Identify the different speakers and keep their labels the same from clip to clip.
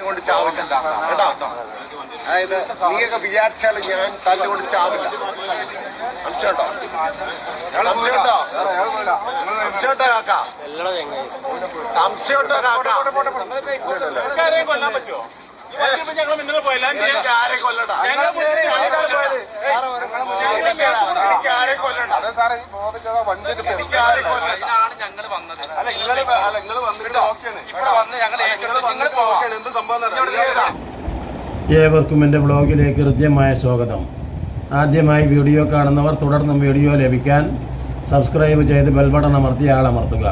Speaker 1: കൊണ്ട് ചാവില്ല കേട്ടോ. അതായത് നീയൊക്കെ വിചാരിച്ചാൽ ഞാൻ തല്ലുകൊണ്ട് ചാവില്ല. സംശയമുണ്ടോ? സംശയമുണ്ടോ? സംശയമുണ്ടോ കാക്ക? സംശയമുണ്ടോ കാക്ക? ആരെ കൊല്ലടാ?
Speaker 2: ഏവർക്കും എൻ്റെ വ്ളോഗിലേക്ക് ഹൃദ്യമായ സ്വാഗതം. ആദ്യമായി വീഡിയോ കാണുന്നവർ തുടർന്നും വീഡിയോ ലഭിക്കാൻ സബ്സ്ക്രൈബ് ചെയ്ത് ബെൽ ബട്ടൺ അമർത്തി ആളമർത്തുക.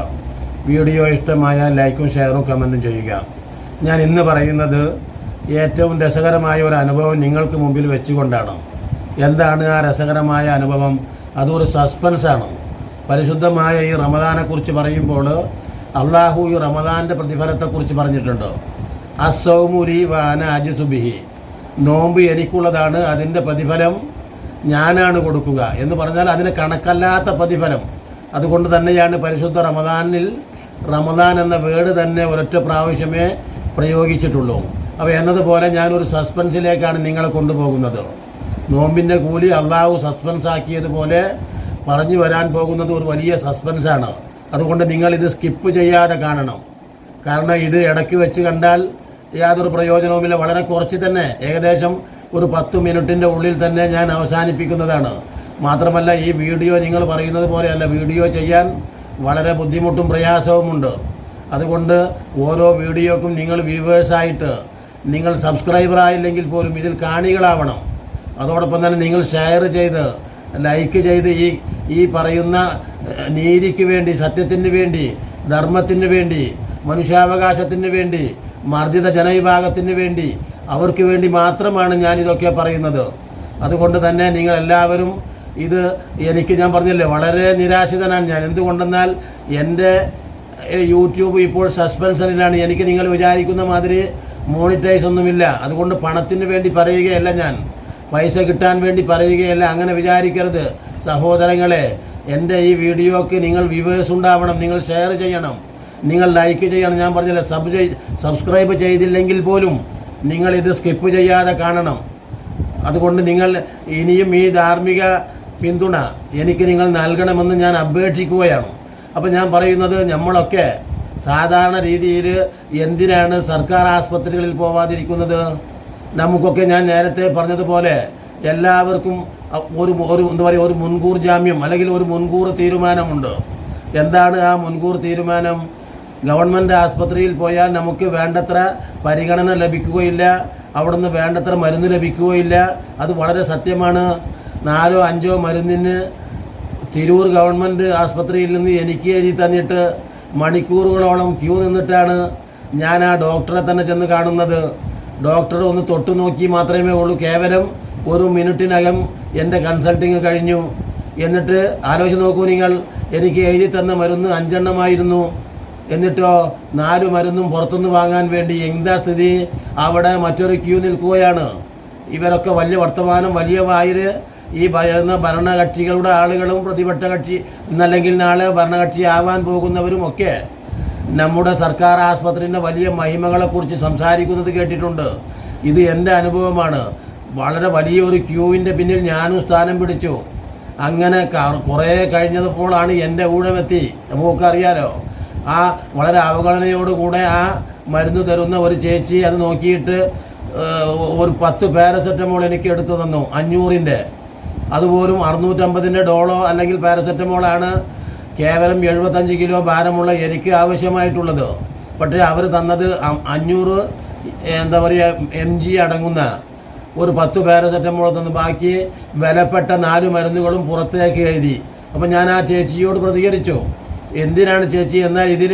Speaker 2: വീഡിയോ ഇഷ്ടമായാൽ ലൈക്കും ഷെയറും കമൻറ്റും ചെയ്യുക. ഞാൻ ഇന്ന് പറയുന്നത് ഏറ്റവും രസകരമായ ഒരു അനുഭവം നിങ്ങൾക്ക് മുമ്പിൽ വെച്ചുകൊണ്ടാണ്. എന്താണ് ആ രസകരമായ അനുഭവം? അതൊരു സസ്പെൻസാണ്. പരിശുദ്ധമായ ഈ റമദാനെക്കുറിച്ച് പറയുമ്പോൾ അള്ളാഹു ഈ റമദാൻ്റെ പ്രതിഫലത്തെക്കുറിച്ച് പറഞ്ഞിട്ടുണ്ട്. അസ്സൗമുരി വാന അജിസുബിഹി, നോമ്പ് എനിക്കുള്ളതാണ്, അതിൻ്റെ പ്രതിഫലം ഞാനാണ് കൊടുക്കുക എന്ന് പറഞ്ഞാൽ അതിന് കണക്കല്ലാത്ത പ്രതിഫലം. അതുകൊണ്ട് തന്നെയാണ് പരിശുദ്ധ റമദാനിൽ റമദാൻ എന്ന വേർഡ് തന്നെ ഒരൊറ്റ പ്രാവശ്യമേ പ്രയോഗിച്ചിട്ടുള്ളൂ. അപ്പോൾ എന്നതുപോലെ ഞാനൊരു സസ്പെൻസിലേക്കാണ് നിങ്ങളെ കൊണ്ടുപോകുന്നത്. നോമ്പിൻ്റെ കൂലി അള്ളാഹു സസ്പെൻസ് ആക്കിയതുപോലെ പറഞ്ഞു വരാൻ പോകുന്നത് ഒരു വലിയ സസ്പെൻസാണ്. അതുകൊണ്ട് നിങ്ങളിത് സ്കിപ്പ് ചെയ്യാതെ കാണണം. കാരണം ഇത് ഇടയ്ക്ക് വെച്ച് കണ്ടാൽ യാതൊരു പ്രയോജനവുമില്ല. വളരെ കുറച്ച് തന്നെ, ഏകദേശം ഒരു 10 മിനിറ്റിൻ്റെ ഉള്ളിൽ തന്നെ ഞാൻ അവസാനിപ്പിക്കുന്നതാണ്. മാത്രമല്ല ഈ വീഡിയോ നിങ്ങൾ പറയുന്നത് പോലെയല്ല, വീഡിയോ ചെയ്യാൻ വളരെ ബുദ്ധിമുട്ടും പ്രയാസവുമുണ്ട്. അതുകൊണ്ട് ഓരോ വീഡിയോക്കും നിങ്ങൾ വ്യൂവേഴ്സായിട്ട്, നിങ്ങൾ സബ്സ്ക്രൈബറായില്ലെങ്കിൽ പോലും ഇതിൽ കാണികളാവണം. അതോടൊപ്പം തന്നെ നിങ്ങൾ ഷെയർ ചെയ്ത് ലൈക്ക് ചെയ്ത് ഈ പറയുന്ന നീതിക്ക് വേണ്ടി, സത്യത്തിന് വേണ്ടി, ധർമ്മത്തിന് വേണ്ടി, മനുഷ്യാവകാശത്തിന് വേണ്ടി, മർദ്ദിത ജനവിഭാഗത്തിന് വേണ്ടി, അവർക്ക് വേണ്ടി മാത്രമാണ് ഞാനിതൊക്കെ പറയുന്നത്. അതുകൊണ്ട് തന്നെ നിങ്ങളെല്ലാവരും ഇത് ഞാൻ പറഞ്ഞില്ലേ, വളരെ നിരാശിതനാണ് ഞാൻ. എന്തുകൊണ്ടെന്നാൽ എൻ്റെ യൂട്യൂബ് ഇപ്പോൾ സസ്പെൻഷനിലാണ്. എനിക്ക് നിങ്ങൾ വിചാരിക്കുന്ന മാതിരി മോണിറ്റൈസ് ഒന്നുമില്ല. അതുകൊണ്ട് പണത്തിന് വേണ്ടി പറയുകയല്ല, ഞാൻ പൈസ കിട്ടാൻ വേണ്ടി പറയുകയല്ല. അങ്ങനെ വിചാരിക്കരുത് സഹോദരങ്ങളെ. എൻ്റെ ഈ വീഡിയോക്ക് നിങ്ങൾ വ്യൂവേഴ്സ് ഉണ്ടാവണം, നിങ്ങൾ ഷെയർ ചെയ്യണം, നിങ്ങൾ ലൈക്ക് ചെയ്യണം. ഞാൻ പറഞ്ഞില്ല, സബ്സ്ക്രൈബ് ചെയ്തില്ലെങ്കിൽ പോലും നിങ്ങളിത് സ്കിപ്പ് ചെയ്യാതെ കാണണം. അതുകൊണ്ട് നിങ്ങൾ ഇനിയും ഈ ധാർമ്മിക പിന്തുണ എനിക്ക് നിങ്ങൾ നൽകണമെന്ന് ഞാൻ അപേക്ഷിക്കുകയാണ്. അപ്പോൾ ഞാൻ പറയുന്നത്, നമ്മളൊക്കെ സാധാരണ രീതിയിൽ എന്തിനാണ് സർക്കാർ ആസ്പത്രികളിൽ പോവാതിരിക്കുന്നത്? നമുക്കൊക്കെ ഞാൻ നേരത്തെ പറഞ്ഞതുപോലെ എല്ലാവർക്കും ഒരു എന്താ പറയുക, ഒരു മുൻകൂർ ജാമ്യം അല്ലെങ്കിൽ ഒരു മുൻകൂർ തീരുമാനമുണ്ട്. എന്താണ് ആ മുൻകൂർ തീരുമാനം? ഗവൺമെൻറ് ആസ്പത്രിയിൽ പോയാൽ നമുക്ക് വേണ്ടത്ര പരിഗണന ലഭിക്കുകയില്ല, അവിടുന്ന് വേണ്ടത്ര മരുന്ന് ലഭിക്കുകയില്ല. അത് വളരെ സത്യമാണ്. 4 or 5 മരുന്നിന് തിരൂർ ഗവൺമെൻറ് ആസ്പത്രിയിൽ നിന്ന് എനിക്ക് എഴുതി തന്നിട്ട് മണിക്കൂറുകളോളം ക്യൂ നിന്നിട്ടാണ് ഞാൻ ആ ഡോക്ടറെ തന്നെ ചെന്ന് കാണുന്നത്. ഡോക്ടർ ഒന്ന് തൊട്ടു നോക്കി മാത്രമേ ഉള്ളൂ. കേവലം 1 മിനിറ്റിനകം എൻ്റെ കൺസൾട്ടിങ് കഴിഞ്ഞു. എന്നിട്ട് ആലോചിച്ച് നോക്കൂ നിങ്ങൾ, എനിക്ക് എഴുതി തന്ന മരുന്ന് 5 എണ്ണമായിരുന്നു. എന്നിട്ടോ 4 മരുന്നും പുറത്തുനിന്ന് വാങ്ങാൻ വേണ്ടി എന്താ സ്ഥിതി? അവിടെ മറ്റൊരു ക്യൂ നിൽക്കുകയാണ്. ഇവരൊക്കെ വലിയ വർത്തമാനം, വലിയ വായിൽ ഈ പറയുന്ന ഭരണകക്ഷികളുടെ ആളുകളും പ്രതിപക്ഷ കക്ഷി എന്നല്ലെങ്കിൽ നാളെ ഭരണകക്ഷി ആവാൻ പോകുന്നവരും ഒക്കെ നമ്മുടെ സർക്കാർ ആസ്പത്രിൻ്റെ വലിയ മഹിമകളെക്കുറിച്ച് സംസാരിക്കുന്നത് കേട്ടിട്ടുണ്ട്. ഇത് എൻ്റെ അനുഭവമാണ്. വളരെ വലിയൊരു ക്യൂവിൻ്റെ പിന്നിൽ ഞാനും സ്ഥാനം പിടിച്ചു. അങ്ങനെ കുറേ കഴിഞ്ഞപ്പോഴാണ് എൻ്റെ ഊഴമെത്തി. നമുക്കൊക്കെ അറിയാലോ. ആ വളരെ അവഗണനയോടുകൂടെ ആ മരുന്ന് തരുന്ന ഒരു ചേച്ചി അത് നോക്കിയിട്ട് ഒരു 10 പാരസെറ്റമോൾ എനിക്ക് എടുത്തു തന്നു, 500-ൻ്റെ. അതുപോലും 650-ൻ്റെ ഡോളോ അല്ലെങ്കിൽ പാരസെറ്റമോളാണ് കേവലം 75 കിലോ ഭാരമുള്ള എനിക്ക് ആവശ്യമായിട്ടുള്ളത്. പക്ഷേ അവർ തന്നത് 500 എന്താ പറയുക mg അടങ്ങുന്ന ഒരു 10 പാരസെറ്റമോൾ തന്നു. ബാക്കി വിലപ്പെട്ട 4 മരുന്നുകളും പുറത്തേക്ക് എഴുതി. അപ്പം ഞാൻ ആ ചേച്ചിയോട് പ്രതികരിച്ചു, എന്തിനാണ് ചേച്ചി, എന്നാൽ ഇതിൽ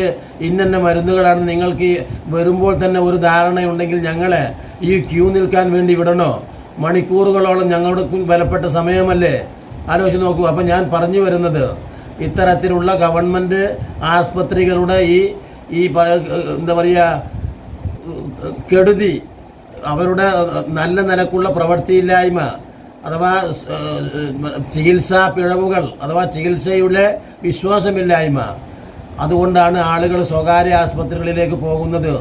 Speaker 2: ഇന്ന മരുന്നുകളാണ്, നിങ്ങൾക്ക് വരുമ്പോൾ തന്നെ ഒരു ധാരണയുണ്ടെങ്കിൽ ഞങ്ങളെ ഈ ക്യൂ നിൽക്കാൻ വേണ്ടി വിടണോ? മണിക്കൂറുകളോളം ഞങ്ങളുടെ വിലപ്പെട്ട സമയമല്ലേ? ആലോചിച്ച് നോക്കൂ. അപ്പം ഞാൻ പറഞ്ഞു വരുന്നത്, ഇത്തരത്തിലുള്ള ഗവൺമെൻറ് ആസ്പത്രികളുടെ ഈ എന്താ പറയുക കെടുതി, അവരുടെ നല്ല നിലക്കുള്ള പ്രവൃത്തിയില്ലായ്മ, അഥവാ ചികിത്സാ പിഴവുകൾ, അഥവാ ചികിത്സയുടെ വിശ്വാസമില്ലായ്മ, അതുകൊണ്ടാണ് ആളുകൾ സ്വകാര്യ ആസ്പത്രികളിലേക്ക് പോകുന്നത്.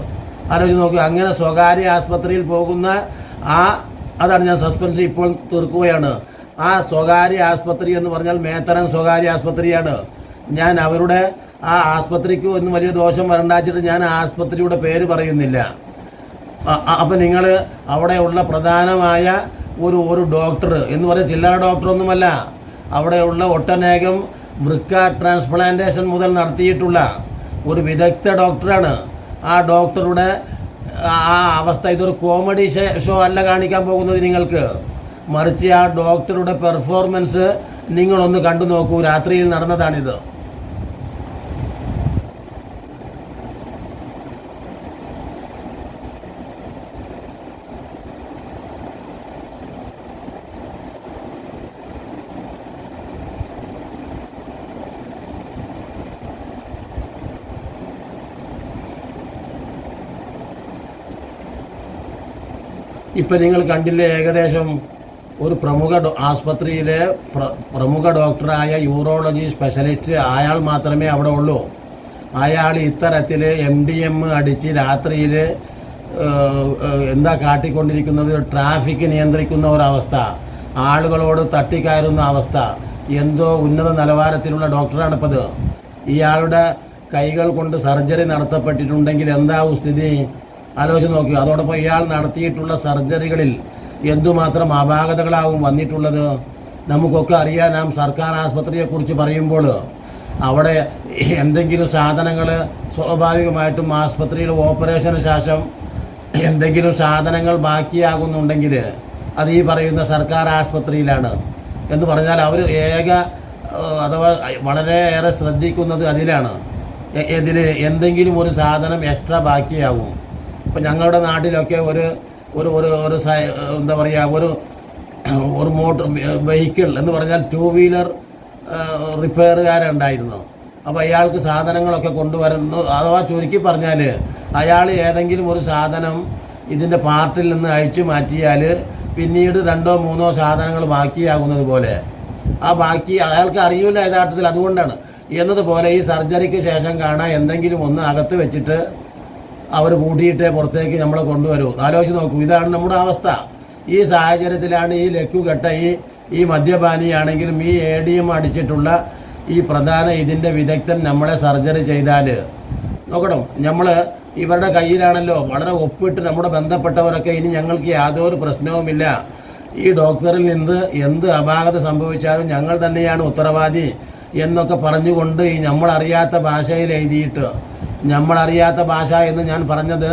Speaker 2: ആലോചിച്ച് നോക്കുക. അങ്ങനെ സ്വകാര്യ ആസ്പത്രിയിൽ പോകുന്ന അതാണ് ഞാൻ സസ്പെൻസ് ഇപ്പോൾ തീർക്കുകയാണ്. ആ സ്വകാര്യ ആസ്പത്രി എന്ന് പറഞ്ഞാൽ മേത്തരം സ്വകാര്യ ആസ്പത്രിയാണ്. ഞാൻ അവരുടെ ആ ആസ്പത്രിക്ക് ഒന്നും വലിയ ദോഷം വരണ്ടാച്ചിട്ട് ഞാൻ ആസ്പത്രിയുടെ പേര് പറയുന്നില്ല. അപ്പം നിങ്ങൾ അവിടെയുള്ള പ്രധാനമായ ഒരു ഡോക്ടർ എന്ന് പറഞ്ഞാൽ ചില്ലറ ഡോക്ടറൊന്നുമല്ല, അവിടെയുള്ള ഒട്ടനേകം വൃക്ക ട്രാൻസ്പ്ലാന്റേഷൻ മുതൽ നടത്തിയിട്ടുള്ള ഒരു വിദഗ്ധ ഡോക്ടറാണ്. ആ ഡോക്ടറുടെ ആ അവസ്ഥ ഇതൊരു കോമഡി ഷോ അല്ല കാണിക്കാൻ പോകുന്നത് നിങ്ങൾക്ക്, മറിച്ച് ആ ഡോക്ടറുടെ പെർഫോമൻസ് നിങ്ങളൊന്ന് കണ്ടു നോക്കൂ. രാത്രിയിൽ നടന്നതാണിത്. ഇപ്പം നിങ്ങൾ കണ്ടില്ലേ, ഏകദേശം ഒരു പ്രമുഖ ആസ്പത്രിയിലെ പ്രമുഖ ഡോക്ടറായ യൂറോളജി സ്പെഷ്യലിസ്റ്റ് അയാൾ മാത്രമേ അവിടെ ഉള്ളൂ. അയാൾ ഇത്തരത്തിൽ MDM അടിച്ച് രാത്രിയിൽ എന്താ കാട്ടിക്കൊണ്ടിരിക്കുന്നത്, ട്രാഫിക് നിയന്ത്രിക്കുന്ന ഒരവസ്ഥ, ആളുകളോട് തട്ടിക്കയറുന്ന അവസ്ഥ. എന്തോ ഉന്നത നിലവാരത്തിലുള്ള ഡോക്ടറാണിപ്പത്. ഇയാളുടെ കൈകൾ കൊണ്ട് സർജറി നടത്തപ്പെട്ടിട്ടുണ്ടെങ്കിൽ എന്താവും സ്ഥിതി ആലോചിച്ച് നോക്കുക. അതോടൊപ്പം ഇയാൾ നടത്തിയിട്ടുള്ള സർജറികളിൽ എന്തുമാത്രം അപാകതകളാവും വന്നിട്ടുള്ളത് നമുക്കൊക്കെ അറിയാം. നാം സർക്കാർ ആസ്പത്രിയെക്കുറിച്ച് പറയുമ്പോൾ അവിടെ എന്തെങ്കിലും സാധനങ്ങൾ സ്വാഭാവികമായിട്ടും ആസ്പത്രിയിൽ ഓപ്പറേഷന് ശേഷം എന്തെങ്കിലും സാധനങ്ങൾ ബാക്കിയാകുന്നുണ്ടെങ്കിൽ അത് ഈ പറയുന്ന സർക്കാർ ആസ്പത്രിയിലാണ് എന്ന് പറഞ്ഞാൽ അവർ അഥവാ വളരെയേറെ ശ്രദ്ധിക്കുന്നത് അതിലാണ്. എന്തെങ്കിലും ഒരു സാധനം എക്സ്ട്രാ ബാക്കിയാകും. ഇപ്പം ഞങ്ങളുടെ നാട്ടിലൊക്കെ ഒരു എന്താ പറയുക, ഒരു മോട്ടോർ വെഹിക്കിൾ എന്ന് പറഞ്ഞാൽ 2 വീലർ റിപ്പയറുകാരുണ്ടായിരുന്നു. അപ്പോൾ അയാൾക്ക് സാധനങ്ങളൊക്കെ കൊണ്ടുവരുന്നു, അഥവാ ചുരുക്കി പറഞ്ഞാൽ അയാൾ ഏതെങ്കിലും ഒരു സാധനം ഇതിൻ്റെ പാർട്ടിൽ നിന്ന് അഴിച്ചു മാറ്റിയാൽ പിന്നീട് 2ഓ 3ഓ സാധനങ്ങൾ ബാക്കിയാകുന്നത് പോലെ ആ ബാക്കി അയാൾക്ക് അറിയില്ല യഥാർത്ഥത്തിൽ. അതുകൊണ്ടാണ് എന്നതുപോലെ ഈ സർജറിക്ക് ശേഷം കാണാൻ എന്തെങ്കിലും ഒന്ന് അകത്ത് വെച്ചിട്ട് അവർ കൂട്ടിയിട്ടേ പുറത്തേക്ക് നമ്മളെ കൊണ്ടുവരൂ. ആലോചിച്ച് നോക്കൂ, ഇതാണ് നമ്മുടെ അവസ്ഥ. ഈ സാഹചര്യത്തിലാണ് ഈ ലക്കുകെട്ട ഈ മദ്യപാനിയാണെങ്കിലും ഈ ADM അടിച്ചിട്ടുള്ള ഈ പ്രധാന ഇതിൻ്റെ വിദഗ്ധൻ നമ്മളെ സർജറി ചെയ്താൽ നോക്കണം, നമ്മൾ ഇവരുടെ കയ്യിലാണല്ലോ. വളരെ ഒപ്പിട്ട് നമ്മുടെ ബന്ധപ്പെട്ടവരൊക്കെ ഇനി ഞങ്ങൾക്ക് യാതൊരു പ്രശ്നവുമില്ല, ഈ ഡോക്ടറിൽ നിന്ന് എന്ത് അപാകത സംഭവിച്ചാലും ഞങ്ങൾ തന്നെയാണ് ഉത്തരവാദി എന്നൊക്കെ പറഞ്ഞുകൊണ്ട് ഈ നമ്മളറിയാത്ത ഭാഷയിൽ എഴുതിയിട്ട്, നമ്മളറിയാത്ത ഭാഷ എന്ന് ഞാൻ പറഞ്ഞത്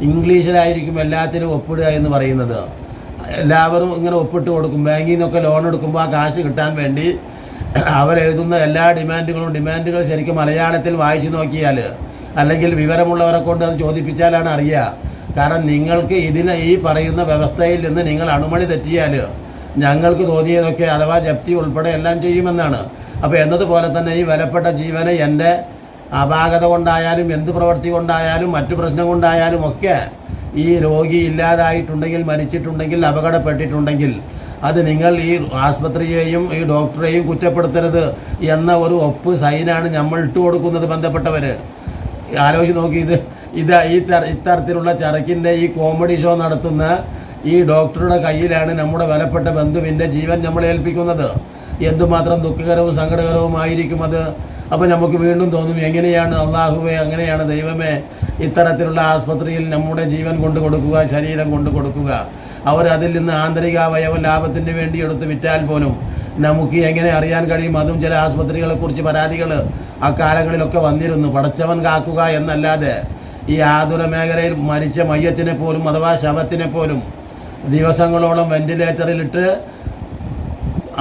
Speaker 2: ഇംഗ്ലീഷിലായിരിക്കും എല്ലാത്തിനും ഒപ്പിടുക എന്ന് പറയുന്നത്. എല്ലാവരും ഇങ്ങനെ ഒപ്പിട്ട് കൊടുക്കും. ബാങ്കിൽ നിന്നൊക്കെ ലോൺ എടുക്കുമ്പോൾ ആ കാശ് കിട്ടാൻ വേണ്ടി അവരെഴുതുന്ന എല്ലാ ഡിമാൻഡുകൾ ശരിക്കും മലയാളത്തിൽ വായിച്ചു നോക്കിയാൽ, അല്ലെങ്കിൽ വിവരമുള്ളവരെ കൊണ്ട് അത് ചോദിപ്പിച്ചാലാണ് അറിയുക. കാരണം നിങ്ങൾക്ക് ഈ പറയുന്ന വ്യവസ്ഥയിൽ നിന്ന് നിങ്ങൾ അണുമണി തെറ്റിയാൽ ഞങ്ങൾക്ക് തോന്നിയതൊക്കെ അഥവാ ജപ്തി ഉൾപ്പെടെ എല്ലാം ചെയ്യുമെന്നാണ്. അപ്പോൾ എന്നതുപോലെ തന്നെ ഈ വിലപ്പെട്ട ജീവനെ എൻ്റെ അപാകത കൊണ്ടായാലും എന്ത് പ്രവൃത്തി കൊണ്ടായാലും മറ്റു പ്രശ്നം കൊണ്ടായാലും ഒക്കെ ഈ രോഗി ഇല്ലാതായിട്ടുണ്ടെങ്കിൽ, മരിച്ചിട്ടുണ്ടെങ്കിൽ, അപകടപ്പെട്ടിട്ടുണ്ടെങ്കിൽ അത് നിങ്ങൾ ഈ ആസ്പത്രിയെയും ഈ ഡോക്ടറെയും കുറ്റപ്പെടുത്തരുത് എന്ന ഒരു ഒപ്പ് സൈനാണ് നമ്മൾ ഇട്ട് കൊടുക്കുന്നത് ബന്ധപ്പെട്ടവർ. ആലോചിച്ച് നോക്കി, ഇത്തരത്തിലുള്ള ചരക്കിൻ്റെ ഈ കോമഡി ഷോ നടത്തുന്ന ഈ ഡോക്ടറുടെ കയ്യിലാണ് നമ്മുടെ വിലപ്പെട്ട ബന്ധുവിൻ്റെ ജീവൻ നമ്മൾ ഏൽപ്പിക്കുന്നത്. എന്തുമാത്രം ദുഃഖകരവും സങ്കടകരവുമായിരിക്കും അത്. അപ്പോൾ നമുക്ക് വീണ്ടും തോന്നും, എങ്ങനെയാണ് അള്ളാഹുവേ, അങ്ങനെയാണ് ദൈവമേ ഇത്തരത്തിലുള്ള ആസ്പത്രിയിൽ നമ്മുടെ ജീവൻ കൊണ്ട് കൊടുക്കുക, ശരീരം കൊണ്ട് കൊടുക്കുക. അവരതിൽ നിന്ന് ആന്തരിക അവയവ ലാഭത്തിന് വേണ്ടി എടുത്ത് വിറ്റാൽ പോലും നമുക്ക് എങ്ങനെ അറിയാൻ കഴിയും? അതും ചില ആസ്പത്രികളെക്കുറിച്ച് പരാതികൾ അക്കാലങ്ങളിലൊക്കെ വന്നിരുന്നു. പടച്ചവൻ കാക്കുക എന്നല്ലാതെ ഈ ആതുര മേഖലയിൽ മരിച്ച മയ്യത്തിനെ പോലും അഥവാ ശവത്തിനെ പോലും ദിവസങ്ങളോളം വെന്റിലേറ്ററിലിട്ട്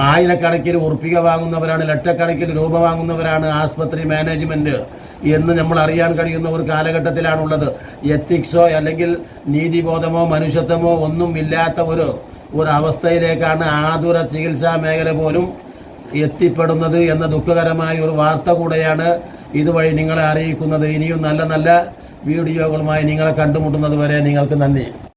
Speaker 2: ആയിരക്കണക്കിന് ഉറുപ്പിക വാങ്ങുന്നവരാണ്, ലക്ഷക്കണക്കിന് രൂപ വാങ്ങുന്നവരാണ് ആസ്പത്രി മാനേജ്മെൻറ്റ് എന്ന് നമ്മൾ അറിയാൻ കഴിയുന്ന ഒരു കാലഘട്ടത്തിലാണുള്ളത്. എത്തിക്സോ അല്ലെങ്കിൽ നീതിബോധമോ മനുഷ്യത്വമോ ഒന്നും ഇല്ലാത്ത ഒരു അവസ്ഥയിലേക്കാണ് ആതുര ചികിത്സാ മേഖല പോലും എത്തിപ്പെടുന്നത് എന്ന ദുഃഖകരമായ ഒരു വാർത്ത കൂടെയാണ് ഇതുവഴി നിങ്ങളെ അറിയിക്കുന്നത്. ഇനിയും നല്ല നല്ല വീഡിയോകളുമായി നിങ്ങളെ കണ്ടുമുട്ടുന്നത് വരെ നിങ്ങൾക്ക് നന്ദി.